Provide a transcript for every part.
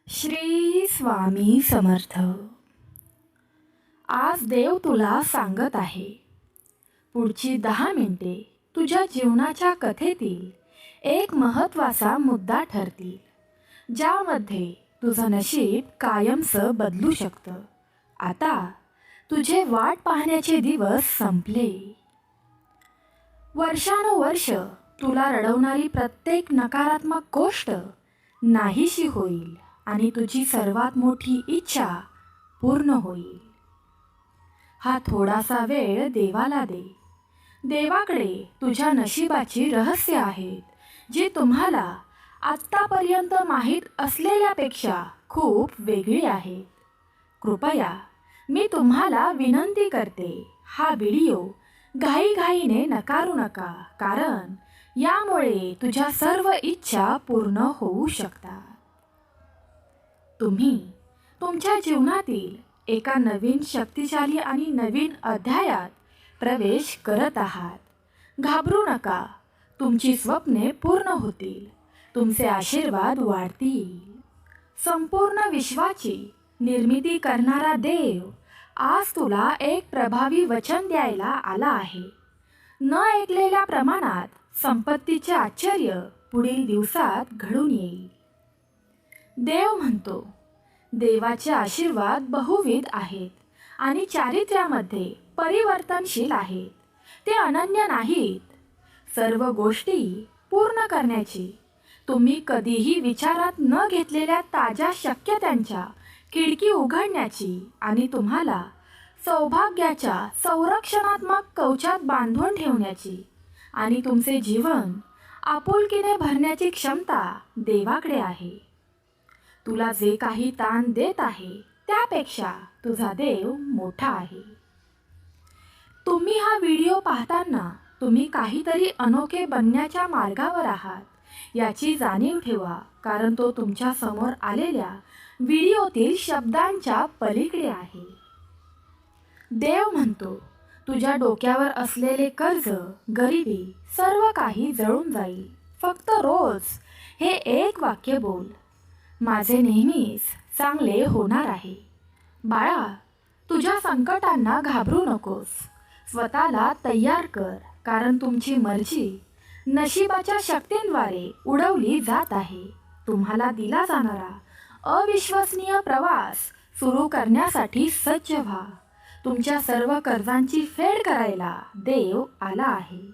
श्री स्वामी समर्थ. आज देव तुला सांगत आहे, पुढची 10 मिनिटे तुझ्या जीवनाच्या कथेतील एक महत्त्वाचा मुद्दा ठरतील, ज्यामध्ये तुझं नशीब कायमचं बदलू शकतं. आता तुझे वाट पाहण्याचे दिवस संपले. वर्षानुवर्ष तुला रडवणारी प्रत्येक नकारात्मक गोष्ट नाहीशी होईल आणि तुझी सर्वात मोठी इच्छा पूर्ण होईल. हा थोडासा वेळ देवाला दे. देवाकडे तुझ्या नशिबाची रहस्य आहेत, जी तुम्हाला आत्तापर्यंत माहीत असलेल्यापेक्षा खूप वेगळी आहेत. कृपया मी तुम्हाला विनंती करते, हा व्हिडिओ घाईघाईने नकारू नका, कारण यामुळे तुझ्या सर्व इच्छा पूर्ण होऊ शकतात. तुम्ही तुमच्या जीवनातील एका नवीन शक्तिशाली आणि नवीन अध्यायात प्रवेश करत आहात. घाबरू नका, तुमची स्वप्ने पूर्ण होतील, तुमचे आशीर्वाद वाढतील. संपूर्ण विश्वाची निर्मिती करणारा देव आज तुला एक प्रभावी वचन द्यायला आला आहे. न ऐकलेल्या प्रमाणात संपत्तीचे आश्चर्य पुढील दिवसात घडून येईल. देव म्हणतो, देवाचे आशीर्वाद बहुविध आहेत आणि चारित्र्यामध्ये परिवर्तनशील आहेत. ते अनन्य नाहीत. सर्व गोष्टी पूर्ण करण्याची तुम्ही कधीही विचारात न घेतलेल्या ताज्या शक्यतांच्या खिडकी उघडण्याची आणि तुम्हाला सौभाग्याच्या संरक्षणात्मक कवचात बांधून ठेवण्याची आणि तुमचे जीवन आपुलकीने भरण्याची क्षमता देवाकडे आहे. तुला जे काही ताण देत आहे त्यापेक्षा तुझा देव मोठा आहे. तुम्ही हा व्हिडिओ पाहताना तुम्ही काहीतरी अनोखे बनण्याच्या मार्गावर आहात याची जाणीव ठेवा, कारण तो तुमच्या समोर आलेल्या व्हिडिओतील शब्दांच्या पलीकडे आहे. देव म्हणतो, तुझ्या डोक्यावर असलेले कर्ज, गरिबी सर्व काही जळून जाईल. फक्त रोज हे एक वाक्य बोल, माझे नेहमीच चांगले होणार आहे. बाळा, तुझ्या संकटांना घाबरू नकोस. स्वतःला तयार कर, कारण तुमची मर्जी नशिबाच्या शक्तींद्वारे उडवली जात आहे. तुम्हाला दिला जाणारा अविश्वसनीय प्रवास सुरू करण्यासाठी सज्ज व्हा. तुमच्या सर्व कर्जांची फेड करायला देव आला आहे.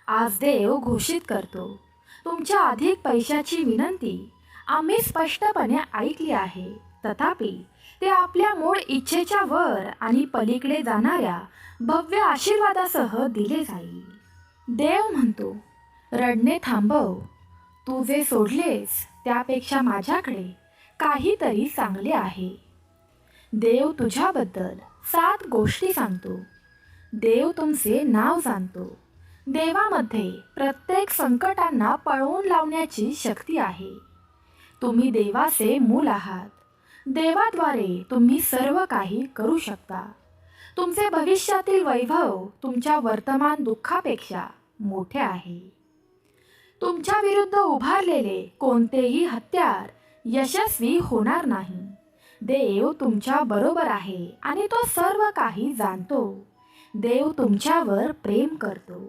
आज देव घोषित करतो, तुमच्या अधिक पैशाची विनंती आम्ही स्पष्टपणे ऐकली आहे, तथापि ते आपल्या मूळ इच्छेच्या वर आणि पलीकडे जाणाऱ्या भव्य आशीर्वादासह दिले जाईल. देव म्हणतो, रडणे थांबव. तू जे सोडलेस त्यापेक्षा माझ्याकडे काहीतरी चांगले आहे. देव तुझ्याबद्दल 7 गोष्टी सांगतो. देव तुमचे नाव जाणतो. देवामध्ये प्रत्येक संकटांना पळवून लावण्याची शक्ती आहे. तुम्ही देवाचे मूल आहात. देवाद्वारे तुम्ही सर्व काही करू शकता. तुमचे भविष्यातील वैभव तुमच्या वर्तमान दुःखापेक्षा मोठे आहे. तुमच्या विरुद्ध उभारलेले कोणतेही हत्यार यशस्वी होणार नाही. देव तुमच्या बरोबर आहे आणि तो सर्व काही जाणतो. देव तुमच्यावर प्रेम करतो.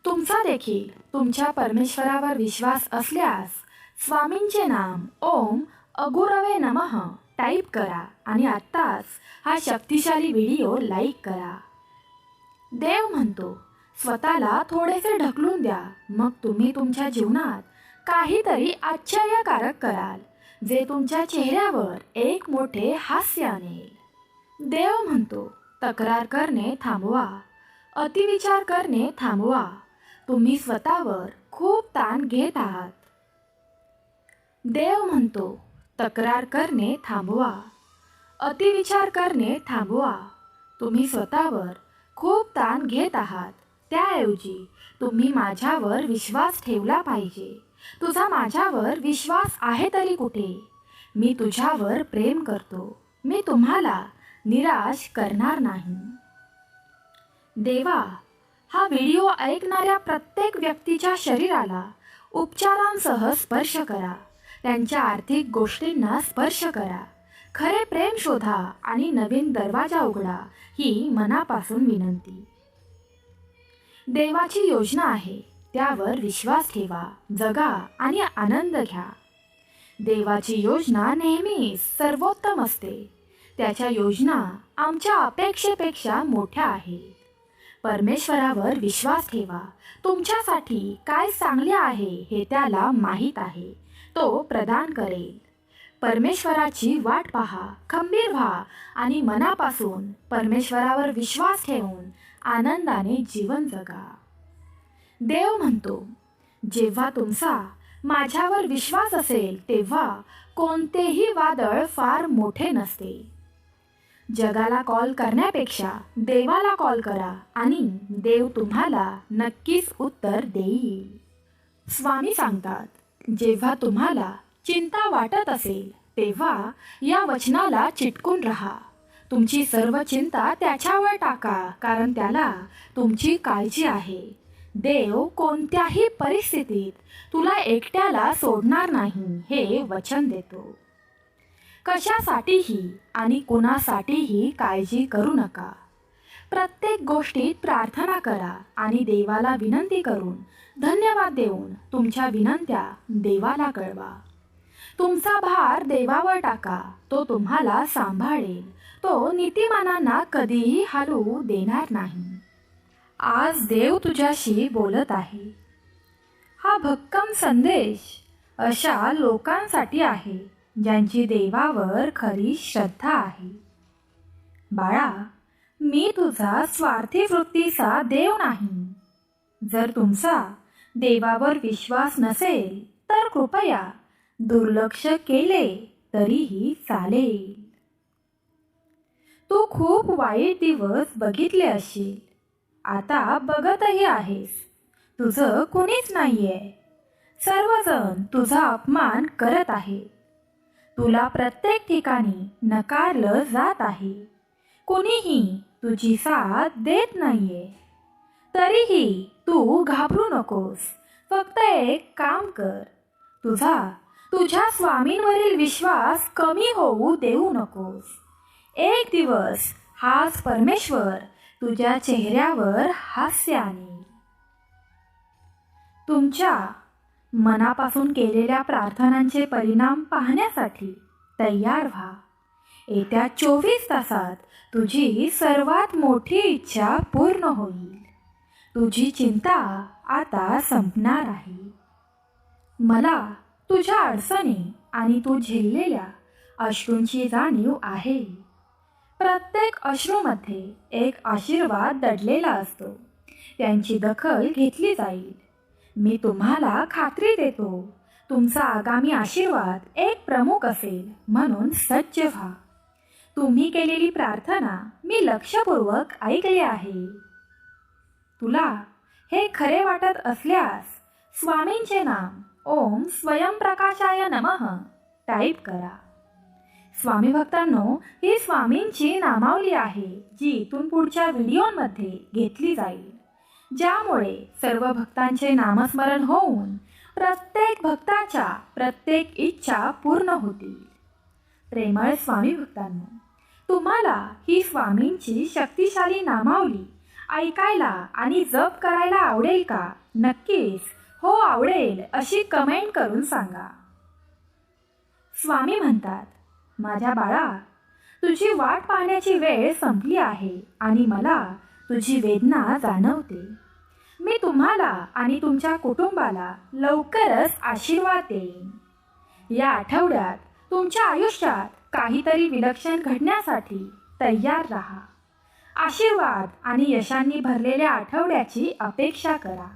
तुमचा देखील तुमच्या परमेश्वरावर विश्वास असल्यास स्वामींचे नाम ओम अगुरवे नमः टाईप करा आणि आत्ताच हा शक्तिशाली व्हिडिओ लाईक करा. देव म्हणतो, स्वतःला थोडेसे ढकलून द्या, मग तुम्ही तुमच्या जीवनात काहीतरी आश्चर्यकारक कराल, जे तुमच्या चेहऱ्यावर एक मोठे हास्य आणेल. देव म्हणतो, तक्रार करणे थांबवा. अतिविचार करणे थांबवा. तुम्ही स्वतःवर खूप ताण घेत आहात. देव म्हणतो, तक्रार करणे थांबवा. अतिविचार करणे थांबवा. तुम्ही स्वतःवर खूप ताण घेत आहात. त्याऐवजी तुम्ही माझ्यावर विश्वास ठेवला पाहिजे. तुझा माझ्यावर विश्वास आहे तरी कुठे? मी तुझ्यावर प्रेम करतो. मी तुम्हाला निराश करणार नाही. देवा, हा व्हिडिओ ऐकणाऱ्या प्रत्येक व्यक्तीच्या शरीराला उपचारांसह स्पर्श करा. त्यांच्या आर्थिक गोष्टींना स्पर्श करा. खरे प्रेम शोधा आणि नवीन दरवाजा उघडा, ही मनापासून विनंती. देवाची योजना आहे, त्यावर विश्वास ठेवा, जगा आणि आनंद घ्या. देवाची योजना नेहमी सर्वोत्तम असते. त्याच्या योजना आमच्या अपेक्षेपेक्षा मोठ्या आहेत. परमेश्वरावर विश्वास ठेवा. तुमच्यासाठी काय चांगले आहे हे त्याला माहीत आहे. तो प्रदान करेल. परमेश्वराची वाट पहा, खंबीर व्हा आणि मनापासून परमेश्वरावर विश्वास ठेवून आनंदाने जीवन जगा. देव म्हणतो, जेव्हा तुमचा माझ्यावर विश्वास असेल तेव्हा कोणतेही वादळ फार मोठे नसते. जगाला कॉल करण्यापेक्षा देवाला कॉल करा आणि देव तुम्हाला नक्कीच उत्तर देईल. स्वामी सांगतात, जेव्हा तुम्हाला चिंता वाटत असेल तेव्हा या वचनाला चिटकून राहा. तुमची सर्व चिंता त्याच्यावर टाका, कारण त्याला तुमची काळजी आहे. देव कोणत्याही परिस्थितीत तुला एकट्याला सोडणार नाही हे वचन देतो. कशासाठीही आणि कुणासाठीही काळजी करू नका. प्रत्येक गोष्टीत प्रार्थना करा आणि देवाला विनंती करून धन्यवाद देऊन तुमच्या विनंत्या देवाला कळवा. तुमचा भार देवावर टाका, तो तुम्हाला सांभाळेल. तो नीतिमानांना कधीही हलवू देणार नाही. आज देव तुझ्याशी बोलत आहे. हा भक्कम संदेश अशा लोकांसाठी आहे ज्यांची देवावर खरी श्रद्धा आहे. बाळा, मी तुझा स्वार्थी वृत्तीचा देव नाही. जर तुमचा देवावर विश्वास नसेल तर कृपया दुर्लक्ष केले तरीही चालेल. तू खूप वाईट दिवस बघितले असशील, आता बघतही आहेस. तुझं कुणीच नाहीये. सर्वजण तुझा अपमान करत आहे. तुला प्रत्येक ठिकाणी नकारलं जात आहे. कुणीही तुझी साथ देत नाहीये. तरीही तू घाबरू नकोस. फक्त एक काम कर, तुझ्या स्वामींवरील विश्वास कमी होऊ देऊ नकोस. एक दिवस हाच परमेश्वर तुझ्या चेहऱ्यावर हास्य आणेल. तुमच्या मनापासून केलेल्या प्रार्थनांचे परिणाम पाहण्यासाठी तयार व्हा. येत्या 24 तासात तुझी सर्वात मोठी इच्छा पूर्ण होईल. तुझी चिंता आता संपणार आहे. मला तुझ्या अडचणी आणि तू झेललेल्या अश्रूंची जाणीव आहे. प्रत्येक अश्रूमध्ये एक आशीर्वाद दडलेला असतो. त्यांची दखल घेतली जाईल. मी तुम्हाला खात्री देतो, तुमचा आगामी आशीर्वाद एक प्रमुख असेल. म्हणून सज्ज व्हा. तुम्ही केलेली प्रार्थना मी लक्षपूर्वक ऐकली आहे. तुला हे खरे वाटत असल्यास स्वामींचे नाम ओम स्वयंप्रकाशाय नमः टाईप करा. स्वामी भक्तांनो, ही स्वामींची नामावली आहे जी इथून पुढच्या व्हिडिओमध्ये घेतली जाईल, ज्यामुळे सर्व भक्तांचे नामस्मरण होऊन प्रत्येक भक्ताच्या प्रत्येक इच्छा पूर्ण होतील. प्रेमळ स्वामी भक्तांनो, तुम्हाला ही स्वामींची शक्तिशाली नामावली ऐकायला आणि जप करायला आवडेल का? नक्कीच हो आवडेल अशी कमेंट करून सांगा. स्वामी म्हणतात, माझ्या बाळा, तुझी वाट पाहण्याची वेळ संपली आहे आणि मला तुझी वेदना जाणवते. मी तुम्हाला आणि तुमच्या कुटुंबाला लवकरच आशीर्वाद देईन. या आठवड्यात तुमच्या आयुष्यात काहीतरी विलक्षण घडण्यासाठी तयार राहा. आशीर्वाद आणि यशांनी भरलेल्या आठवड्याची अपेक्षा करा.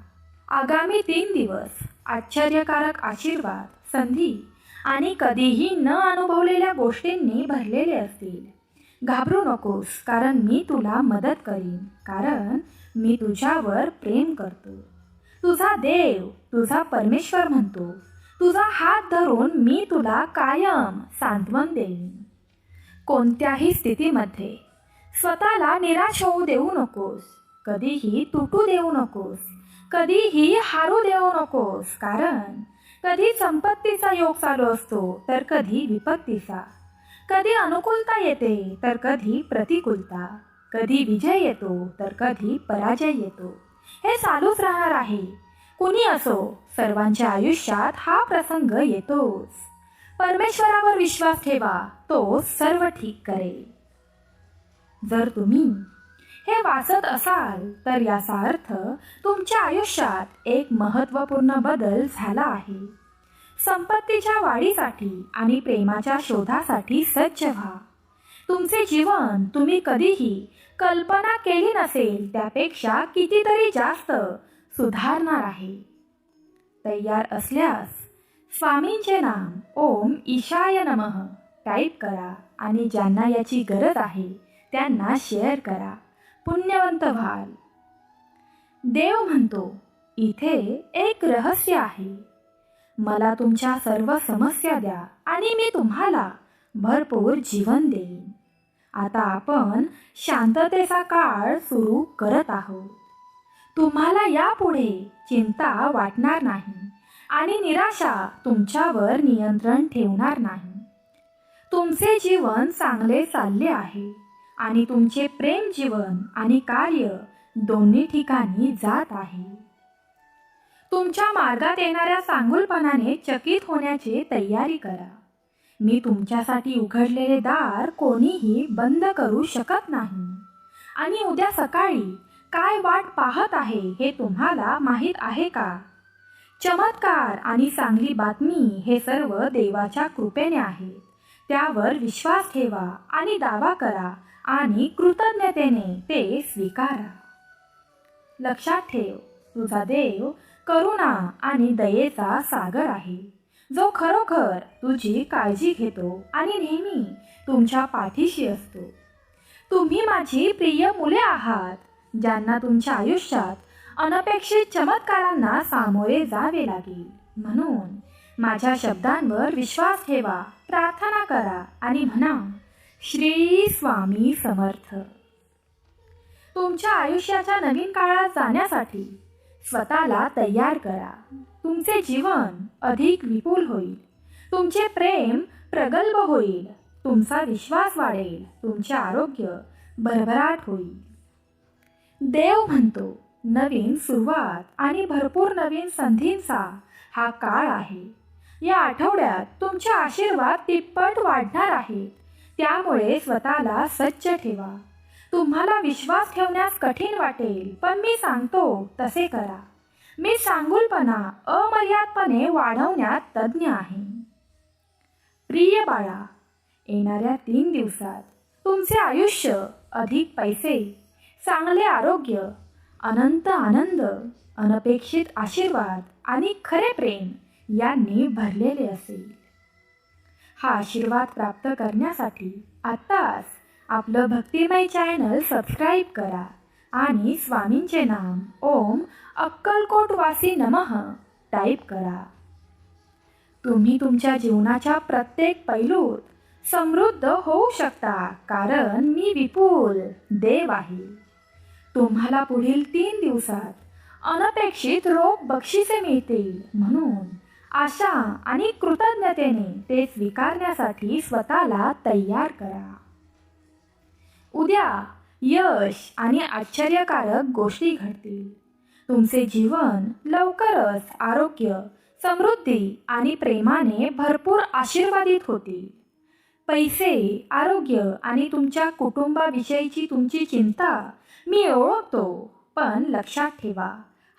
आगामी 3 दिवस आश्चर्यकारक आशीर्वाद, संधी आणि कधीही न अनुभवलेल्या गोष्टींनी भरलेले असतील. घाबरू नकोस, कारण मी तुला मदत करीन, कारण मी तुझ्यावर प्रेम करतो. तुझा देव, तुझा परमेश्वर म्हणतो, तुझा हात धरून मी तुला कायम सांत्वन देईन. कोणत्याही स्थितीमध्ये स्वतःला निराश होऊ देऊ नकोस. कधीही तुटू देऊ नकोस. कधीही हारू देऊ नकोस, कारण कधी संपत्तीचा योग चालू असतो तर कधी विपत्तीचा. कधी अनुकूलता येते तर कधी प्रतिकूलता. कधी विजय येतो तर कधी पराजय येतो. हे चालूच राहणार आहे. कुणी असो, सर्वांच्या आयुष्यात हा प्रसंग येतोच. परमेश्वरावर विश्वास ठेवा, तो सर्व ठीक करेल. जर तुम्ही हे वाचत असाल तर याचा अर्थ तुमच्या आयुष्यात एक महत्त्वपूर्ण बदल झाला आहे. संपत्तीच्या वाढीसाठी आणि प्रेमाच्या शोधासाठी सज्ज व्हा. तुमचे जीवन तुम्ही कधीही कल्पना केली नसेल त्यापेक्षा कितीतरी जास्त सुधारणार आहे. तयार असल्यास स्वामींचे नाम ओम ईशाय नमः टाईप करा आणि ज्यांना याची गरज आहे त्यांना शेअर करा. पुण्यवंत व्हाल. देव म्हणतो, इथे एक रहस्य आहे. मला तुमच्या सर्व समस्या द्या आणि मी तुम्हाला भरपूर जीवन देईन. आता आपण शांततेचा काळ सुरू करत आहोत. तुम्हाला यापुढे चिंता वाटणार नाही आणि निराशा तुमच्यावर नियंत्रण ठेवणार नाही. तुमचे जीवन चांगले चालले आहे आणि तुमचे प्रेम जीवन आणि कार्य दोन्ही ठिकाणी जात आहे. तुमच्या मार्गात येणाऱ्या चांगुलपणाने चकित होण्याची तयारी करा. मी तुमच्यासाठी उघडलेले दार कोणीही बंद करू शकत नाही आणि उद्या सकाळी काय वाट पाहत आहे हे तुम्हाला माहीत आहे का? चमत्कार आणि चांगली बातमी हे सर्व देवाच्या कृपेने आहे. त्यावर विश्वास ठेवा आणि दावा करा आणि कृतज्ञतेने ते स्वीकारा. लक्षात ठेव, तुझा देव करुणा आणि दयेचा सागर आहे, जो खरोखर तुझी काळजी घेतो आणि नेहमी तुमच्या पाठीशी असतो. तुम्ही माझी प्रिय मुले आहात, ज्यांना तुमच्या आयुष्यात अनपेक्षित चमत्कारांना सामोरे जावे लागेल. म्हणून माझ्या शब्दांवर विश्वास ठेवा, प्रार्थना करा आणि म्हणा, श्री स्वामी समर्थ. तुमच्या आयुष्याच्या नवीन काळात जाण्यासाठी स्वतःला तयार करा. तुमचे जीवन अधिक विपुल होईल. तुमचे प्रेम प्रगल्भ होईल. तुमचा विश्वास वाढेल. तुमचे आरोग्य भरभराट होईल. देव म्हणतो, नवीन सुरुवात आणि भरपूर नवीन संधींचा हा काळ आहे. या आठवड्यात तुमचे आशीर्वाद तिप्पट वाढणार आहेत. त्यामुळे स्वतःला सज्ज ठेवा. तुम्हाला विश्वास ठेवण्यास कठीण वाटेल, पण मी सांगतो तसे करा. मी चांगुलपणा अमर्यादपणे वाढवण्यात तज्ज्ञ आहे. प्रिय बाळा, येणाऱ्या 3 दिवसात तुमचे आयुष्य अधिक पैसे, चांगले आरोग्य, अनंत आनंद, अनपेक्षित आशीर्वाद आणि खरे प्रेम यांनी भरलेले असेल. हा आशीर्वाद प्राप्त करण्यासाठी आत्ताच आपलं भक्तिमय चॅनल सबस्क्राईब करा आणि स्वामींचे नाम ओम अक्कलकोटवासी नमः टाईप करा. तुम्ही तुमच्या जीवनाच्या प्रत्येक पैलूत समृद्ध होऊ शकता, कारण मी विपुल देव आहे. तुम्हाला पुढील 3 दिवसात अनपेक्षित रोख बक्षिसे मिळतील. म्हणून आशा आणि कृतज्ञतेने ते स्वीकारण्यासाठी स्वतःला तयार करा. उद्या यश आणि आश्चर्यकारक गोष्टी घडतील. तुमचे जीवन लवकरच आरोग्य, समृद्धी आणि प्रेमाने भरपूर आशीर्वादित होतील. पैसे, आरोग्य आणि तुमच्या कुटुंबाविषयीची तुमची चिंता मी ओळखतो, पण लक्षात ठेवा,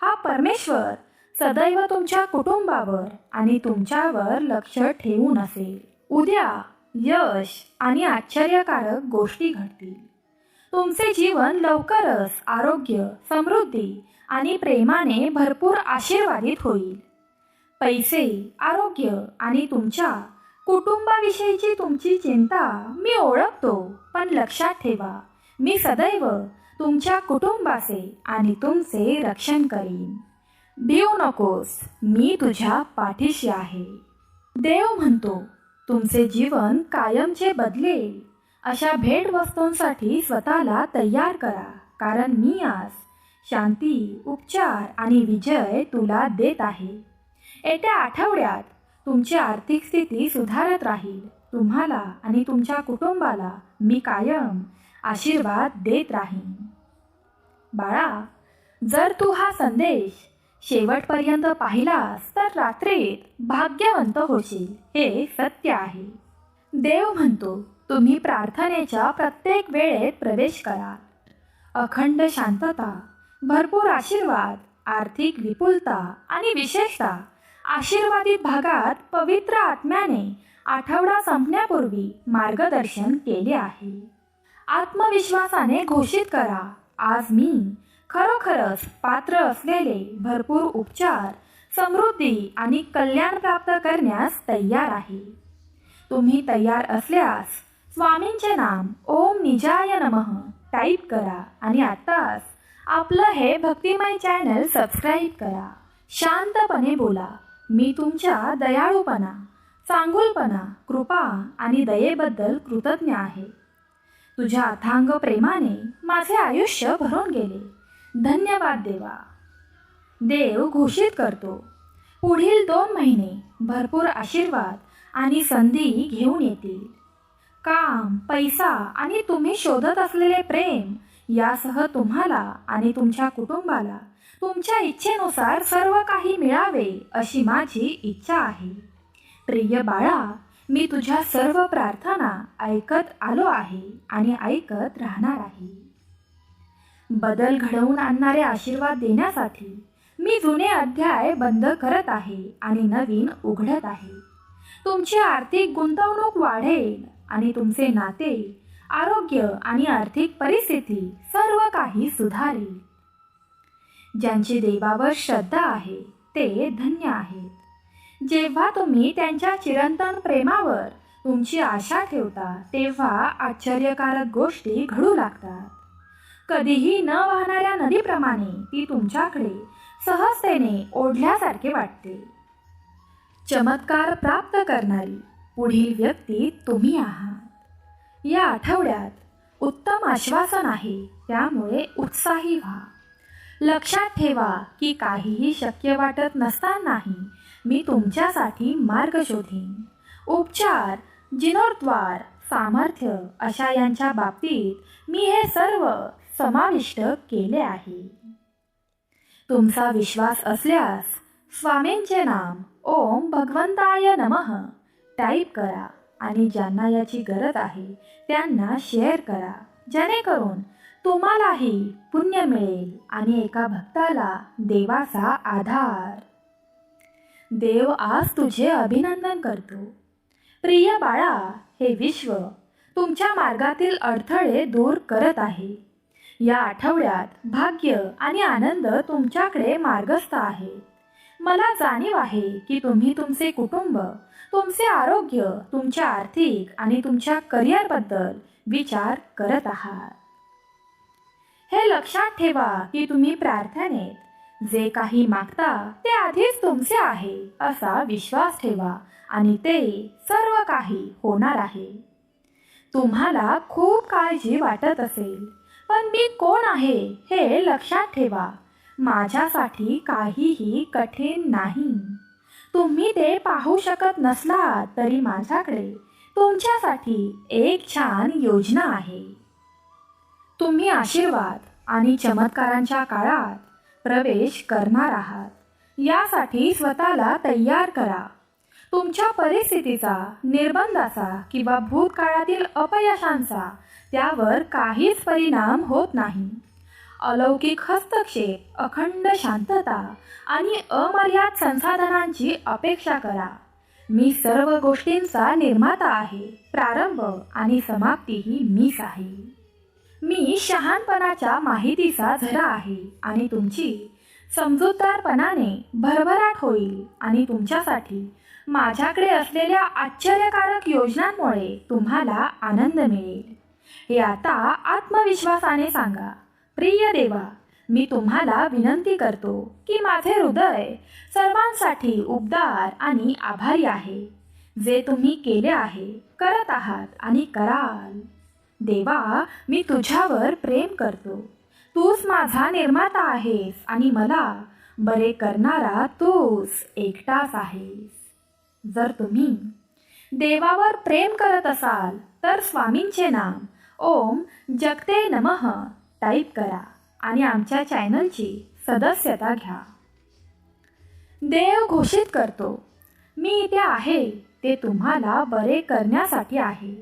हा परमेश्वर सदैव तुमच्या कुटुंबावर आणि तुमच्यावर लक्ष ठेवून असेल. उद्या यश आणि आश्चर्यकारक गोष्टी घडतील. तुमचे जीवन लवकरच आरोग्य, समृद्धी आणि प्रेमाने भरपूर आशीर्वादित होईल. पैसे, आरोग्य आणि तुमच्या कुटुंबाविषयीची तुमची चिंता मी ओळखतो, पण लक्षात ठेवा, मी सदैव तुमच्या कुटुंबाचे आणि तुमचे रक्षण करीन. भिऊ नकोस, मी तुझ्या पाठीशी आहे. देव म्हणतो, तुमचे जीवन कायमचे बदलेल. अशा भेटवस्तूंसाठी स्वतःला तयार करा, कारण मी आज शांती, उपचार आणि विजय तुला देत आहे. येत्या आठवड्यात तुमची आर्थिक स्थिती सुधारत राहील. तुम्हाला आणि तुमच्या कुटुंबाला मी कायम आशीर्वाद देत राहीन. बाळा, जर तू हा संदेश शेवटपर्यंत पाहिलास तर रात्रीत भाग्यवंत होशील, हे सत्य आहे. देव म्हणतो, तुम्ही प्रार्थनेच्या प्रत्येक वेळेत प्रवेश करा. अखंड शांतता, भरपूर आशीर्वाद, आर्थिक विपुलता आणि विशेषतः आशीर्वादित भागात पवित्र आत्म्याने आठवडा संपण्यापूर्वी मार्गदर्शन केले आहे. आत्मविश्वासाने घोषित करा, आज मी खरोखरच पात्र असलेले भरपूर उपचार, समृद्धी आणि कल्याण प्राप्त करण्यास तयार आहे. तुम्ही तयार असल्यास स्वामींचे नाम ओम निजाय नमः टाईप करा आणि आत्ताच आपलं हे भक्तिमय चॅनल सबस्क्राईब करा. शांतपणे बोला, मी तुमच्या दयाळूपणा, चांगुलपणा, कृपा आणि दयेबद्दल कृतज्ञ आहे. तुझ्या अथांग प्रेमाने माझे आयुष्य भरून गेले. धन्यवाद देवा. देव घोषित करतो, पुढील 2 महिने भरपूर आशीर्वाद आणि संधी घेऊन येतील. काम, पैसा आणि तुम्ही शोधत असलेले प्रेम यासह तुम्हाला आणि तुमच्या कुटुंबाला तुमच्या इच्छेनुसार सर्व काही मिळावे अशी माझी इच्छा आहे. प्रिय बाळा, मी तुझ्या सर्व प्रार्थना ऐकत आलो आहे आणि ऐकत राहणार आहे. बदल घडवून आणणारे आशीर्वाद देण्यासाठी मी जुने अध्याय बंद करत आहे आणि नवीन उघडत आहे. तुमची आर्थिक गुंतवणूक वाढेल आणि तुमचे नाते, आरोग्य आणि आर्थिक परिस्थिती सर्व काही सुधारेल. ज्यांची देवावर श्रद्धा आहे ते धन्य आहेत. जेव्हा तुम्ही त्यांच्या चिरंतन प्रेमावर तुमची आशा ठेवता तेव्हा आश्चर्यकारक गोष्टी घडू लागतात. कधीही न वाहणाऱ्या नदीप्रमाणे ती तुमच्याकडे सहजतेने ओढल्यासारखे वाटते. चमत्कार प्राप्त करणारी पुढील व्यक्ती तुम्ही आहात. या आठवड्यात उत्तम आश्वासन आहे, त्यामुळे उत्साही व्हा. लक्षात ठेवा की काहीही शक्य वाटत नसतानाही मी तुमच्यासाठी मार्ग शोधीन. उपचार, जीर्णोद्धार, सामर्थ्य अशा यांच्या बाबतीत मी हे सर्व समाविष्ट केले आहे. तुमचा विश्वास असल्यास स्वामींचे नाम ओम भगवंताय नमः टाईप करा आणि ज्यांना याची गरज आहे त्यांना शेअर करा, जेणेकरून तुम्हालाही पुण्य मिळेल आणि एका भक्ताला देवाचा आधार. देव आज तुझे अभिनंदन करतो. प्रिय बाळा, हे विश्व तुमच्या मार्गातील अडथळे दूर करत आहे. या आठवड्यात भाग्य आणि आनंद तुमच्याकडे मार्गस्थ आहे. मला जाणीव आहे की तुम्ही तुमचे कुटुंब, तुमचे आरोग्य, तुमच्या आर्थिक आणि तुमच्या करिअरबद्दल विचार करत आहात. हे लक्षात ठेवा की तुम्ही प्रार्थनेत जे काही मागता ते आधीच तुमचे आहे असा विश्वास ठेवा आणि ते सर्व काही होणार आहे. तुम्हाला खूप काळजी वाटत असेल, पण मी कोण आहे हे लक्षात ठेवा. माझ्यासाठी काहीही कठीण नाही. तुम्ही ते पाहू शकत नसलात तरी माझ्याकडे तुमच्यासाठी एक छान योजना आहे. तुम्ही आशीर्वाद आणि चमत्कारांच्या काळात प्रवेश करणार आहात. यासाठी स्वतःला तयार करा. तुमच्या परिस्थितीचा, निर्बंधाचा किंवा भूतकाळातील अपयशांचा त्यावर काहीच परिणाम होत नाही. अलौकिक हस्तक्षेप, अखंड शांतता आणि अमर्याद संसाधनांची अपेक्षा करा. मी सर्व गोष्टींचा निर्माता आहे. प्रारंभ आणि समाप्तीही मीच आहे. मी शहाणपणाच्या माहितीचा झरा आहे आणि तुमची समजूतदारपणाने भरभराट होईल आणि तुमच्यासाठी माझ्याकडे असलेल्या आश्चर्यकारक योजनांमुळे तुम्हाला आनंद मिळेल. हे आता आत्मविश्वासाने सांगा. प्रिय देवा, मी तुम्हाला विनंती करतो की माझे हृदय सर्वांसाठी उबदार आणि आभारी आहे. जे तुम्ही केले आहे, करत आहात आणि कराल. देवा, मी तुझ्यावर प्रेम करतो. तूच माझा निर्माता आहेस आणि मला बरे करणारा तूच एकटाच आहेस. जर तुम्ही देवावर प्रेम करत असाल तर स्वामींचे नाम ओम जगते नमः टाईप करा आणि आमच्या चॅनलची सदस्यता घ्या. देव घोषित करतो, मी इथे आहे ते तुम्हाला बरे करण्यासाठी आहे,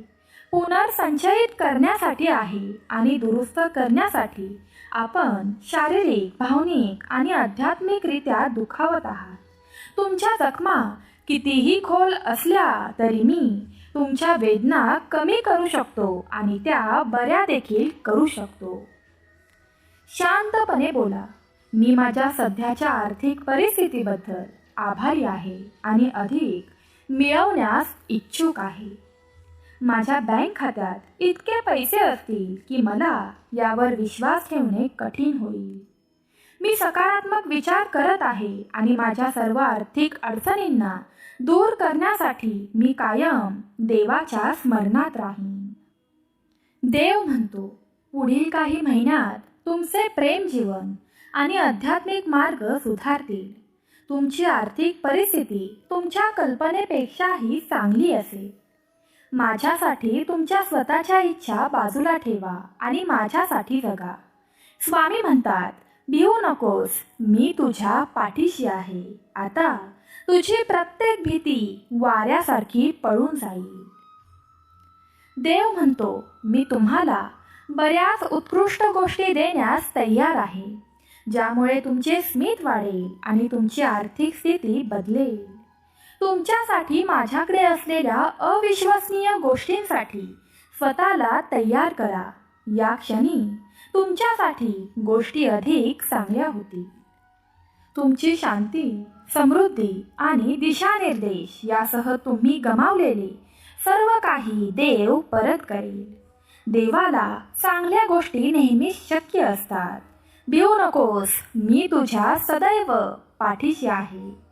पुनर्संचयित करण्यासाठी आहे आणि दुरुस्त करण्यासाठी. आपण शारीरिक, भावनिक आणि आध्यात्मिकरित्या दुखावत आहात. तुमच्या जखमा कितीही खोल असल्या तरी मी तुमच्या वेदना कमी करू शकतो आणि त्या बऱ्या देखील करू शकतो. शांतपणे बोला, मी माझ्या सध्याच्या आर्थिक परिस्थितीबद्दल आभारी आहे आणि अधिक मिळवण्यास इच्छुक आहे. माझ्या बँक खात्यात इतके पैसे असतील की मला यावर विश्वास ठेवणे कठीण होईल. मी सकारात्मक विचार करत आहे आणि माझ्या सर्व आर्थिक अडचणींना दूर करण्यासाठी मी कायम देवाच्या स्मरणात राहीन. देव म्हणतो, पुढील काही महिन्यात तुमचे प्रेम जीवन आणि आध्यात्मिक मार्ग सुधारतील. तुमची आर्थिक परिस्थिती तुमच्या कल्पनेपेक्षाही चांगली असेल. माझ्यासाठी तुमच्या स्वतःच्या इच्छा बाजूला ठेवा आणि माझ्यासाठी जगा. स्वामी म्हणतात, भिवू नकोस, मी तुझ्या पाठीशी आहे. आता तुझी प्रत्येक भीती वाऱ्यासारखी पळून जाईल. देव म्हणतो, मी तुम्हाला बऱ्याच उत्कृष्ट गोष्टी देण्यास तयार आहे, ज्यामुळे तुमचे स्मित वाढेल आणि तुमची आर्थिक स्थिती बदलेल. तुमच्यासाठी माझ्याकडे असलेल्या अविश्वसनीय गोष्टींसाठी स्वतःला तयार करा. या क्षणी तुमच्यासाठी गोष्टी अधिक चांगल्या होतील. तुमची शांती, समृद्धी आणि दिशानिर्देश यासह तुम्ही गमावलेले सर्व काही देव परत करेल. देवाला चांगल्या गोष्टी नेहमीच शक्य असतात. भिवू नकोस, मी तुझ्या सदैव पाठीशी आहे.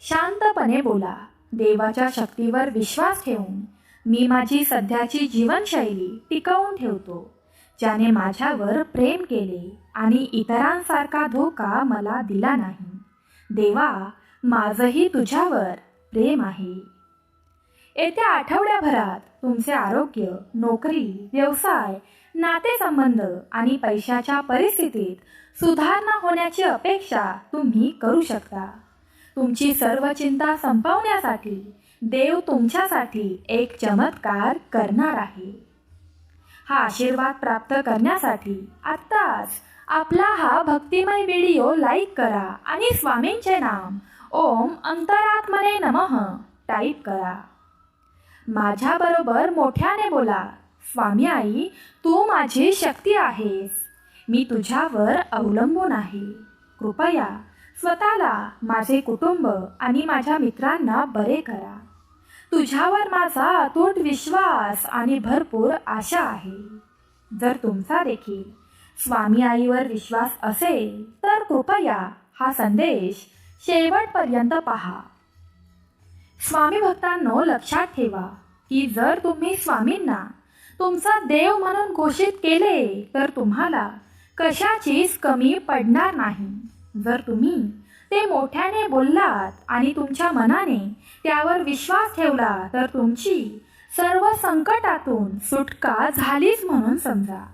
शांतपणे बोला, देवाच्या शक्तीवर विश्वास ठेवून मी माझी सध्याची जीवनशैली टिकवून ठेवतो, ज्याने माझ्यावर प्रेम केले आणि इतरांसारखा धोका मला दिला नाही. देवा, माझंही तुझ्यावर प्रेम आहे. येत्या आठवड्याभरात तुमचे आरोग्य, नोकरी, व्यवसाय, नातेसंबंध आणि पैशाच्या परिस्थितीत सुधारणा होण्याची अपेक्षा तुम्ही करू शकता. तुमची सर्व चिंता संपवण्यासाठी देव तुमच्यासाठी एक चमत्कार करणार आहे. हा आशीर्वाद प्राप्त करण्यासाठी आत्ताच आपला हा भक्तिमय व्हिडिओ लाईक करा आणि स्वामींचे नाम ओम अंतरात्मने नमः टाईप करा. माझ्याबरोबर मोठ्याने बोला, स्वामी आई, तू माझी शक्ती आहेस. मी तुझ्यावर अवलंबून आहे. कृपया स्वतःला, माझे कुटुंब आणि माझ्या मित्रांना बरे करा. तुझ्यावर माझा अतूट विश्वास आणि भरपूर आशा आहे. जर तुमचा देखील स्वामी आईवर विश्वास असेल तर कृपया हा संदेश शेवटपर्यंत पहा. स्वामी भक्तांनो, लक्षात ठेवा की जर तुम्ही स्वामींना तुमचा देव म्हणून घोषित केले तर तुम्हाला कशाचीच कमी पडणार नाही. जर तुम्ही ते मोठ्याने बोललात आणि तुमच्या मनाने त्यावर विश्वास ठेवला तर तुमची सर्व संकटातून सुटका झालीच म्हणून समजा.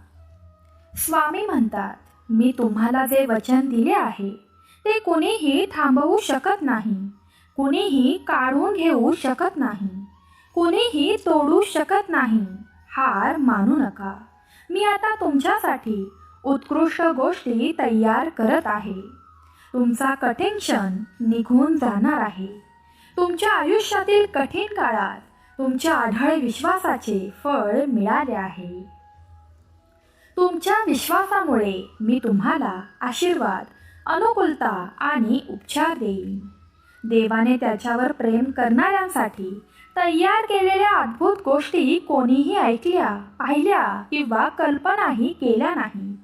स्वामी म्हणतात, मी तुम्हाला जे वचन दिले आहे ते कुणीही थांबवू शकत नाही, कुणीही काढून घेऊ शकत नाही, कुणीही तोडू शकत नाही. हार मानू नका. मी आता तुमच्यासाठी उत्कृष्ट गोष्टी तयार करत आहे. तुमचा कठीण क्षण निघून जाणार आहे. तुमच्या आयुष्यातील कठीण काळात तुमच्या अढळ विश्वासाचे फळ मिळाले आहे. तुमच्या विश्वासामुळे मी तुम्हाला आशीर्वाद, अनुकूलता आणि उपचार देईन. देवाने त्याच्यावर प्रेम करणाऱ्यांसाठी तयार केलेल्या अद्भुत गोष्टी कोणीही ऐकल्या, पाहिल्या किंवा कल्पनाही केल्या नाहीत.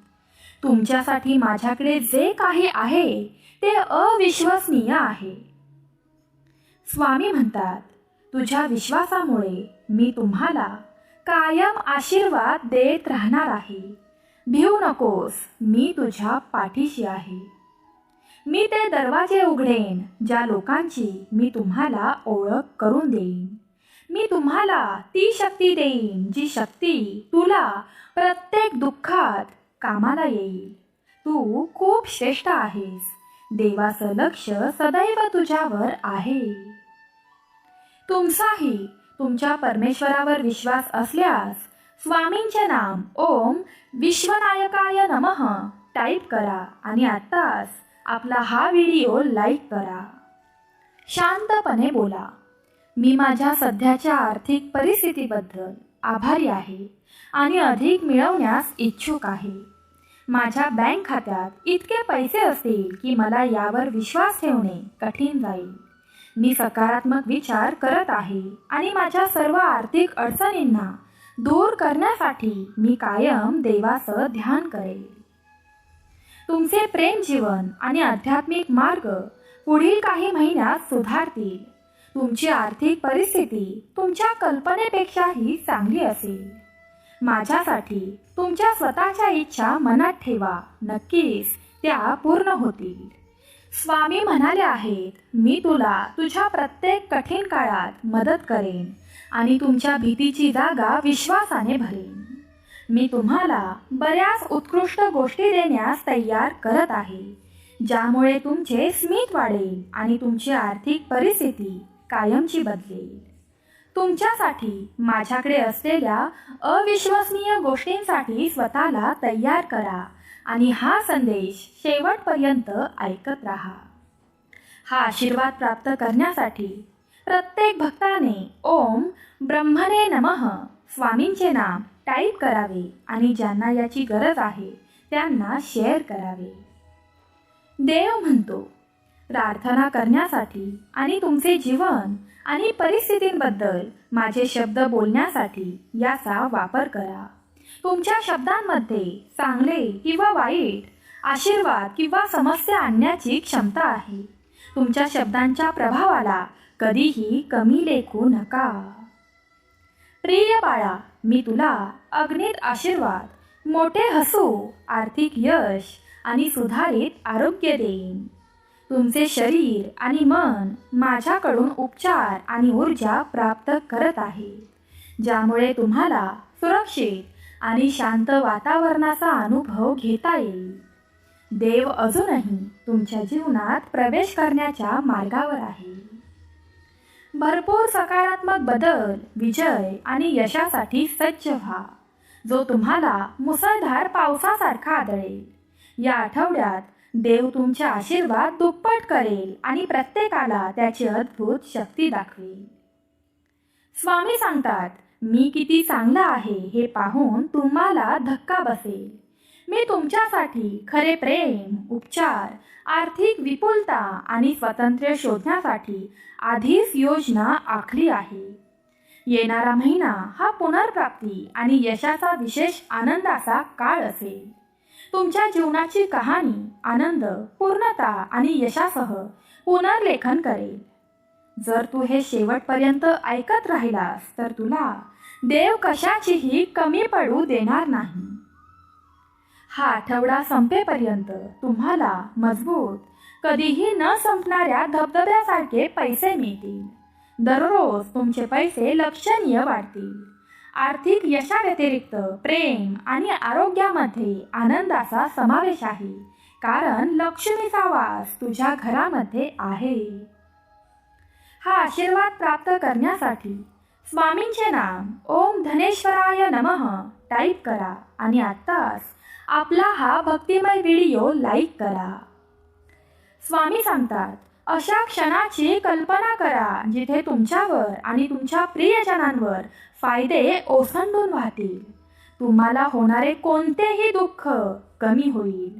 तुमच्यासाठी माझ्याकडे जे काही आहे ते अविश्वसनीय आहे. स्वामी म्हणतात, तुझ्या विश्वासामुळे मी तुम्हाला कायम आशीर्वाद देत राहणार आहे. भिवू नकोस, मी तुझ्या पाठीशी आहे. मी ते दरवाजे उघडेन ज्या लोकांची मी तुम्हाला ओळख करून देईन. मी तुम्हाला ती शक्ती देईन जी शक्ती तुला प्रत्येक दुःखात कामाला येईल. तू खूप श्रेष्ठ आहेस. देवाचं लक्ष सदैव तुझ्यावर आहे. तुमचाही तुमच्या परमेश्वरावर विश्वास असल्यास स्वामींचे नाम ओम विश्वनायकाय नमः टाईप करा आणि आत्ताच आपला हा व्हिडिओ लाईक करा. शांतपणे बोला, मी माझ्या सध्याच्या आर्थिक परिस्थितीबद्दल आभारी आहे आणि अधिक मिळवण्यास इच्छुक आहे. माझ्या बँक खात्यात इतके पैसे असतील की मला यावर विश्वास ठेवणे कठीण जाईल. मी सकारात्मक विचार करत आहे आणि माझ्या सर्व आर्थिक अडचणींना दूर करण्यासाठी मी कायम देवाचं ध्यान करेन. तुमचे प्रेम जीवन आणि आध्यात्मिक मार्ग पुढील काही महिन्यात सुधारतील. तुमची आर्थिक परिस्थिती तुमच्या कल्पनेपेक्षाही चांगली असेल. माझ्यासाठी तुमच्या स्वतःच्या इच्छा मनात ठेवा, नक्कीच त्या पूर्ण होतील. स्वामी म्हणाले आहेत, मी तुला तुझ्या प्रत्येक कठीण काळात मदत करेन आणि तुमच्या भीतीची जागा विश्वासाने भरेन. मी तुम्हाला बऱ्याच उत्कृष्ट गोष्टी देण्यास तयार करत आहे, ज्यामुळे तुमचे स्मित वाढेल आणि तुमची आर्थिक परिस्थिती कायमची बदलेल. तुमच्यासाठी माझ्याकडे असलेल्या अविश्वसनीय गोष्टींसाठी स्वतःला तयार करा आणि हा संदेश शेवटपर्यंत ऐकत राहा. हा आशीर्वाद प्राप्त करण्यासाठी प्रत्येक भक्ताने ओम ब्रह्मणे नमः स्वामींचे नाम टाईप करावे आणि ज्यांना याची गरज आहे त्यांना शेअर करावे. देव म्हणतो, प्रार्थना करण्यासाठी आणि तुमचे जीवन आणि परिस्थितींबद्दल माझे शब्द बोलण्यासाठी याचा वापर करा. तुमच्या शब्दांमध्ये चांगले किंवा वाईट, आशीर्वाद किंवा समस्या आणण्याची क्षमता आहे. तुमच्या शब्दांच्या प्रभावाला कधीही कमी लेखू नका. प्रिय बाळा, मी तुला अगणित आशीर्वाद, मोठे हसू, आर्थिक यश आणि सुधारित आरोग्य देईन. तुमचे शरीर आणि मन माझ्याकडून उपचार आणि ऊर्जा प्राप्त करत आहे, ज्यामुळे तुम्हाला सुरक्षित आणि शांत वातावरणाचा अनुभव घेता येईल. देव अजूनही तुमच्या जीवनात प्रवेश करण्याच्या मार्गावर आहे. भरपूर सकारात्मक बदल, विजय आणि यशासाठी सज्ज व्हा, जो तुम्हाला मुसळधार पावसासारखा आढळेल. या आठवड्यात देव तुमचे आशीर्वाद दुप्पट करेल आणि प्रत्येकाला त्याची अद्भुत शक्ती दाखवेल. स्वामी सांगतात, मी किती चांगला आहे हे पाहून तुम्हाला धक्का बसेल. मी तुमच्यासाठी खरे प्रेम, उपचार, आर्थिक विपुलता आणि स्वातंत्र्य शोधण्यासाठी आधीच योजना आखली आहे. येणारा महिना हा पुनर्प्राप्ती आणि यशाचा विशेष आनंदाचा काळ असेल. तुमच्या जीवनाची कहाणी आनंद, पूर्णता आणि यशासह पुनर्लेखन करेल. जर तू हे शेवटपर्यंत ऐकत राहिलास तर तुला देव कशाचीही कमी पडू देणार नाही. हा आठवडा संपेपर्यंत तुम्हाला मजबूत, कधीही न संपणाऱ्या धबधब्यासारखे पैसे मिळतील. दररोज तुमचे पैसे लक्षणीय वाढतील. आर्थिक यशाव्यतिरिक्त प्रेम आणि आरोग्यामध्ये आनंदाचा समावेश आहे, कारण लक्ष्मीचा वास तुझ्या घरामध्ये आहे. हा आशीर्वाद प्राप्त करण्यासाठी स्वामींचे नाम ओम धनेश्वराय नमः टाईप करा आणि आत्ताच आपला हा भक्तिमय व्हिडिओ लाईक करा. स्वामी सांगतात, अशा क्षणाची कल्पना करा जिथे तुमच्यावर आणि तुमच्या प्रियजनांवर फायदे ओसंडून वाहतील. तुम्हाला होणारे कोणतेही दुःख कमी होईल.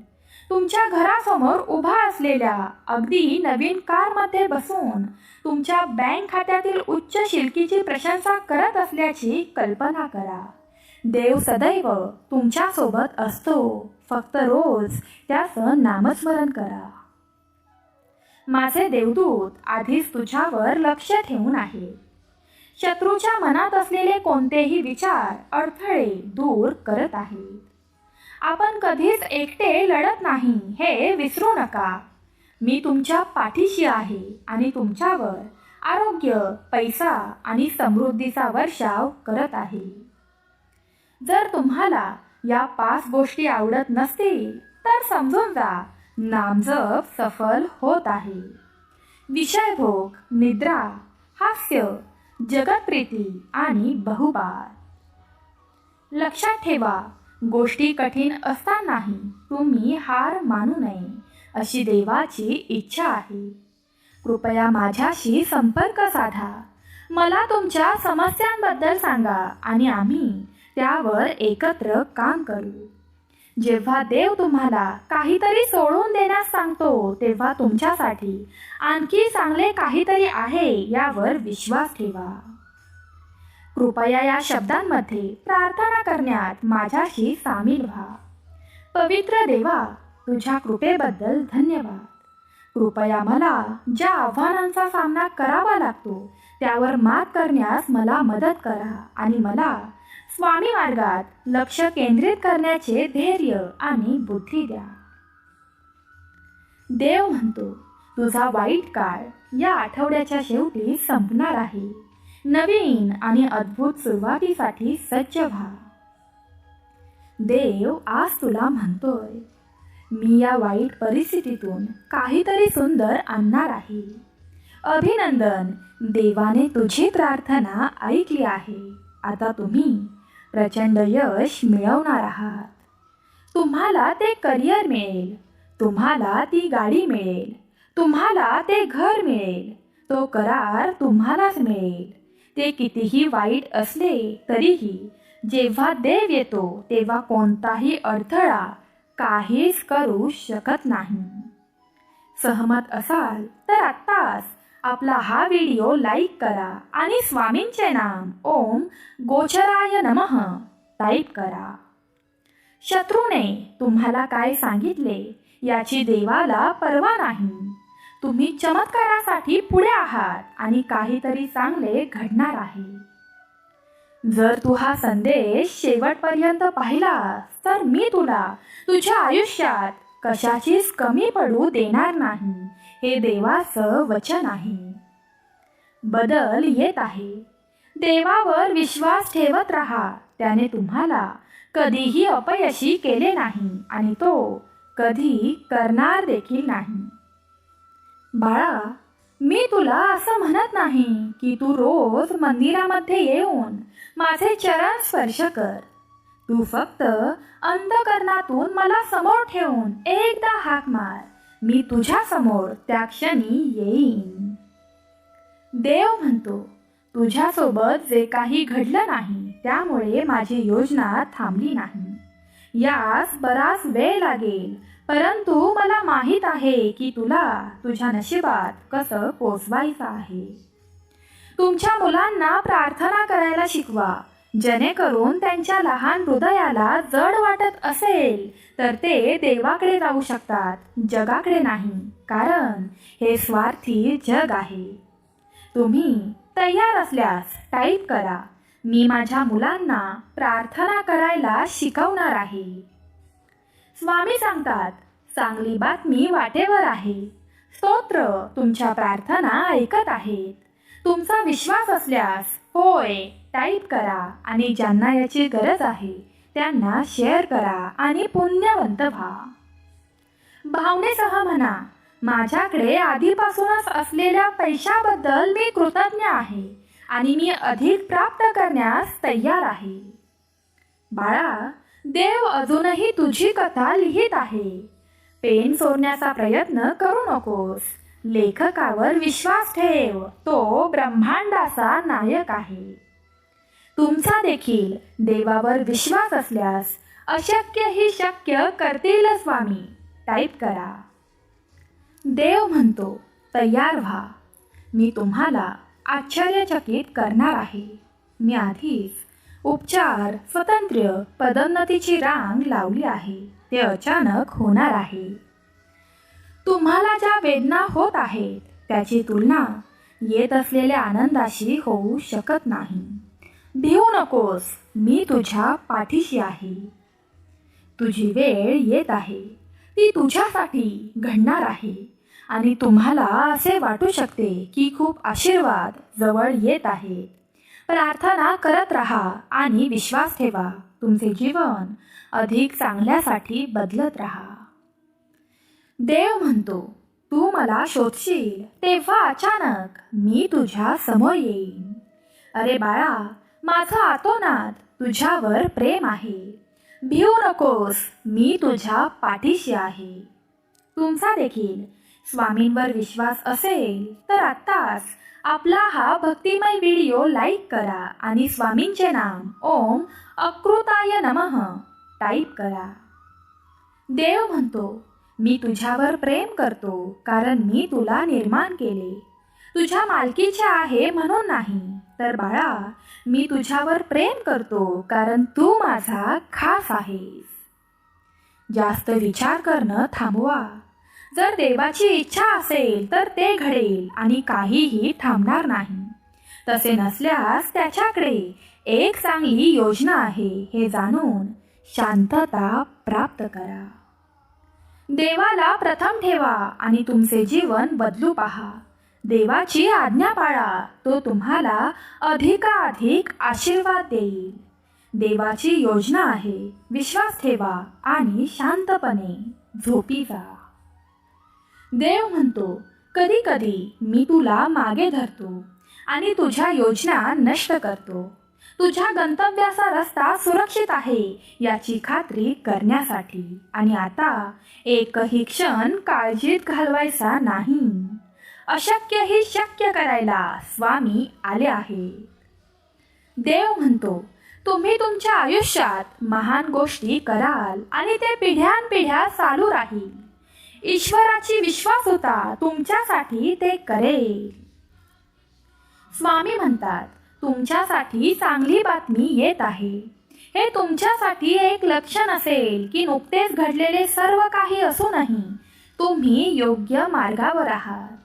तुमच्या घरासमोर उभा असलेल्या अगदी नवीन कारमध्ये बसून तुमच्या बँक खात्यातील उच्च शिल्लकीची प्रशंसा करत असल्याची कल्पना करा. देव सदैव तुमच्यासोबत असतो, फक्त रोज त्याचं नामस्मरण करा. माझे देवदूत आधीच तुझ्यावर लक्ष ठेवून आहे. शत्रूच्या मनात असलेले कोणतेही विचार, अडथळे दूर करत आहेत. आपण कधीच एकटे लढत नाही हे विसरू नका. मी तुमच्या पाठीशी आहे आणि तुमच्यावर आरोग्य, पैसा आणि समृद्धीचा वर्षाव करत आहे. जर तुम्हाला या 5 गोष्टी आवडत नसतील तर समजून जा, नामजप सफल होत आहे. विषयभोग, निद्रा, हास्य, जगतप्रीती आणि बहुबार. लक्षात ठेवा, गोष्टी कठीण असतानाही तुम्ही हार मानू नये अशी देवाची इच्छा आहे. कृपया माझ्याशी संपर्क साधा. मला तुमच्या समस्यांबद्दल सांगा आणि आम्ही त्यावर एकत्र काम करू. जेव्हा देव तुम्हाला काहीतरी सोडून देण्यास सांगतो तेव्हा तुमच्यासाठी आणखी चांगले काहीतरी आहे यावर विश्वास ठेवा. कृपया या शब्दांमध्ये प्रार्थना करण्यात माझ्याशी सामील व्हा. पवित्र देवा, तुझ्या कृपेबद्दल धन्यवाद. कृपया मला ज्या आव्हानांचा सामना करावा लागतो त्यावर मात करण्यास मला मदत करा आणि मला स्वामी मार्गात लक्ष केंद्रित करण्याचे धैर्य आणि बुद्धी द्या. देव म्हणतो, तुझा वाईट काळ या आठवड्याच्या शेवटी संपणार आहे. नवीन आणि अद्भुत सुरुवातीसाठी सज्ज व्हा. देव आज तुला म्हणतोय, मी या वाईट परिस्थितीतून काहीतरी सुंदर आणणार आहे. अभिनंदन, देवाने तुझी प्रार्थना ऐकली आहे. आता तुम्ही प्रचंड यश मिळवणार आहात. तुम्हाला ते करिअर मिळेल, तुम्हाला ती गाडी मिळेल, तुम्हाला ते घर मिळेल, तो करार तुम्हालाच मिळेल. ते कितीही वाईट असले तरीही जेव्हा देव येतो तेव्हा कोणताही अडथळा काहीच करू शकत नाही. सहमत असाल तर आत्ताच आपला हा व्हिडिओ लाईक करा आणि स्वामींचे नाम ओम गोचराय नमः टाईप करा. शत्रूने तुम्हाला काय सांगितले याची देवाला पर्वा नाही. तुम्ही चमत्कारासाठी पुढे आहात आणि काहीतरी चांगले घडणार आहे. जर तू हा संदेश शेवटपर्यंत पाहिलास तर मी तुला तुझ्या आयुष्यात कशाचीच कमी पडू देणार नाही, हे देवाचं वचन आहे. बदल येत आहे. देवावर विश्वास ठेवत राहा. त्याने तुम्हाला कधीही अपयशी केले नाही आणि तो कधी करणार देखील नाही. बाळा, मी तुला असं म्हणत नाही की तू रोज मंदिरामध्ये येऊन माझे चरण स्पर्श कर. तू फक्त अंतःकरणातून मला समोर ठेवून एकदा हाक मार. मी तुझ्या समोर त्या क्षणी येईन. देव म्हणतो, तुझ्यासोबत जे काही घडलं नाही त्यामुळे माझी योजना थांबली नाही. यास बराच वेळ लागेल, परंतु मला माहीत आहे की तुला तुझ्या नशिबात कसं पोचवायचं आहे. तुमच्या मुलांना प्रार्थना करायला शिकवा, जेणेकरून त्यांच्या लहान हृदयाला जड वाटत असेल तर ते देवाकडे जाऊ शकतात, जगाकडे नाही, कारण हे स्वार्थी जग आहे. तुम्ही तयार असल्यास टाईप करा, मी माझ्या मुलांना प्रार्थना करायला शिकवणार आहे. स्वामी सांगतात, चांगली बातमी वाटेवर आहे. स्तोत्र तुमच्या प्रार्थना ऐकत आहेत. तुमचा विश्वास असल्यास होय टाईप करा आणि ज्यांना याची गरज आहे त्यांना शेअर करा आणि पुण्यवंत व्हा. भावनेसह म्हणा, माझ्याकडे आधीपासूनच असलेल्या पैशाबद्दल मी कृतज्ञ आहे आणि मी अधिक प्राप्त करण्यास तयार आहे. बाळा, देव अजूनही तुझी कथा लिहित आहे. पेन चोरण्याचा प्रयत्न करू नकोस. लेखकावर विश्वास ठेव, तो ब्रह्मांडाचा नायक आहे. तुमचा देखील देवावर विश्वास असल्यास अशक्य ही शक्य करतील स्वामी टाईप करा. देव म्हणतो, तयार व्हा. मी तुम्हाला आश्चर्यचकित करणार आहे. मी आधीच उपचार, स्वातंत्र्य, पदोन्नतीची रांग लावली आहे. ते अचानक होणार आहे. तुम्हाला ज्या वेदना होत आहेत त्याची तुलना येत असलेल्या आनंदाशी होऊ शकत नाही. भिवू नकोस, मी तुझ्या पाठीशी आहे. तुझी वेळ येत आहे, ती तुझ्यासाठी घडणार आहे आणि तुम्हाला असे वाटू शकते की खूप आशीर्वाद जवळ येत आहेत. प्रार्थना करत राहा आणि विश्वास ठेवा. तुमचे जीवन अधिक चांगल्यासाठी बदलत राहा. देव म्हणतो, तू मला शोधशील तेव्हा अचानक मी तुझ्या समोर येईन. अरे बाळा, माझा आतोनात तुझ्यावर प्रेम आहे. भिवू नकोस, मी तुझ्या पाठीशी आहे. तुमचा देखील स्वामींवर विश्वास असेल तर आत्ताच आपला हा भक्तिमय व्हिडिओ लाईक करा आणि स्वामींचे नाम ओम अकृताय नमः टाईप करा. देव म्हणतो, मी तुझ्यावर प्रेम करतो कारण मी तुला निर्माण केले. तुझ्या मालकीचे आहे म्हणून नाही, तर बाळा, मी तुझ्यावर प्रेम करतो कारण तू माझा खास आहेस. जास्त विचार करणं थांबवा. जर देवाची इच्छा असेल तर ते घडेल आणि काहीही थांबणार नाही. तसे नसल्यास त्याच्याकडे एक चांगली योजना आहे हे जाणून शांतता प्राप्त करा. देवाला प्रथम ठेवा आणि तुमचे जीवन बदलू पहा. देवाची आज्ञा पाळा, तो तुम्हाला अधिकाधिक आशीर्वाद देईल. देवाची योजना आहे, विश्वास ठेवा आणि शांतपणे झोपी जा. देव म्हणतो, कधी कधी मी तुला मागे धरतो आणि तुझ्या योजना नष्ट करतो. तुझ्या गंतव्याचा रस्ता सुरक्षित आहे याची खात्री करण्यासाठी. आणि आता एकही क्षण काळजीत घालवायचा नाही. अशक्यही शक्य करायला स्वामी आले आहेत. देव म्हणतो, तुम्ही तुमच्या आयुष्यात महान गोष्टी कराल आणि ते पिढ्यानपिढ्या चालू राहील. ईश्वराची विश्वास होता तुमच्यासाठी ते करेल. स्वामी म्हणतात, तुमच्यासाठी चांगली बातमी येत आहे. हे तुमच्यासाठी एक लक्षण असेल की नुकतेच घडलेले सर्व काही असूनही तुम्ही योग्य मार्गावर आहात.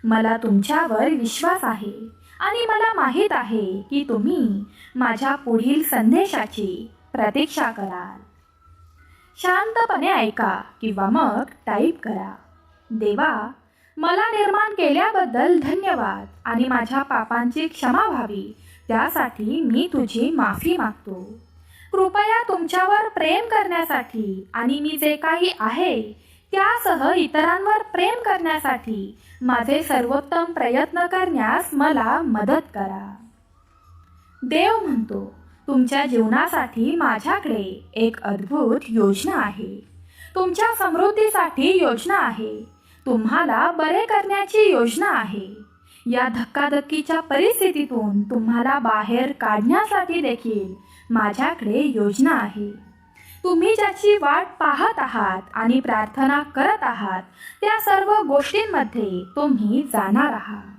मला तुमच्यावर विश्वास आहे आणि मला माहीत आहे की तुम्ही माझ्या पुढील संदेशाची प्रतीक्षा कराल. शांतपणे ऐका किंवा मग टाईप करा. देवा, मला निर्माण केल्याबद्दल धन्यवाद आणि माझ्या पापांची क्षमा व्हावी त्यासाठी मी तुझी माफी मागतो. कृपया तुमच्यावर प्रेम करण्यासाठी आणि मी जे काही आहे त्यासह इतरांवर प्रेम करण्यासाठी माझे सर्वोत्तम प्रयत्न करण्यास मला मदत करा. देव म्हणतो, तुमच्या जीवनासाठी माझ्याकडे एक अद्भुत योजना आहे. तुमच्या समृद्धीसाठी योजना आहे. तुम्हाला बरे करण्याची योजना आहे. या धक्काधक्कीच्या परिस्थितीतून तुम्हाला बाहेर काढण्यासाठी देखील माझ्याकडे योजना आहे. तुम्ही ज्याची वाट पाहत आहात आणि प्रार्थना करत आहात त्या सर्व गोष्टींमध्ये तुम्ही जाणार आहात.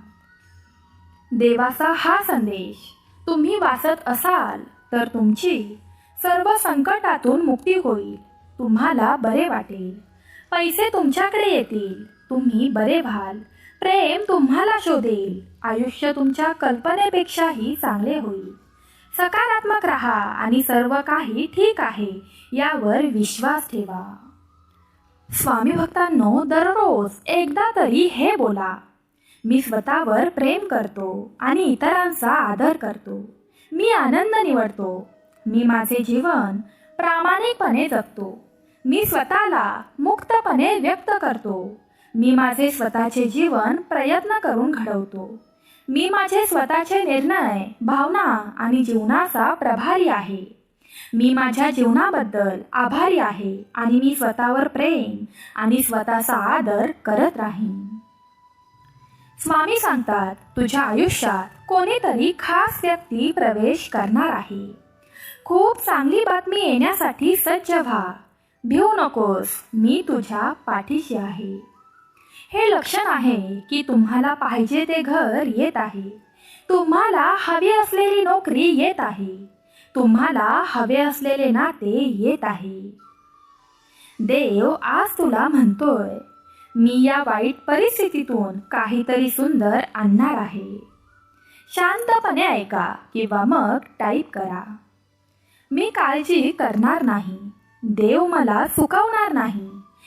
देवाचा हा संदेश तुम्ही वाचत असाल तर तुमची सर्व संकटातून मुक्ती होईल. तुम्हाला बरे वाटेल. पैसे तुमच्याकडे येतील. तुम्ही बरे व्हाल. प्रेम तुम्हाला शोधेल. आयुष्य तुमच्या कल्पनेपेक्षाही चांगले होईल. सकारात्मक राहा आणि सर्व काही ठीक आहे यावर विश्वास ठेवा. स्वामी भक्तांनो, दररोज एकदा तरी हे बोला, मी स्वतःवर प्रेम करतो आणि इतरांचा आदर करतो. मी आनंद निवडतो. मी माझे जीवन प्रामाणिकपणे जगतो. मी स्वतःला मुक्तपणे व्यक्त करतो. मी माझे स्वतःचे जीवन प्रयत्न करून घडवतो. मी माझे स्वतःचे निर्णय, भावना आणि जीवनाचा प्रभारी आहे. मी माझ्या जीवनाबद्दल आभारी आहे आणि मी स्वतःवर प्रेम आणि स्वतःचा आदर करत राहीन. स्वामी सांगतात, तुझ्या आयुष्यात कोणीतरी खास व्यक्ती प्रवेश करणार आहे. खूप चांगली बातमी येण्यासाठी सज्ज व्हा. भिवू नकोस, मी तुझ्या पाठीशी आहे. हे लक्षण आहे की तुम्हाला पाहिजे ते घर येत आहे. तुम्हाला हवी असलेली नोकरी येत आहे. तुम्हाला हवे असलेले नाते येत आहे. देव आज तुला म्हणतोय, मी या वाईट परिस्थितीतून काहीतरी सुंदर आणणार आहे. शांतपणे ऐका किंवा मग टाईप करा. मी काळजी करणार नाही. देव मला चुकवणार नाही.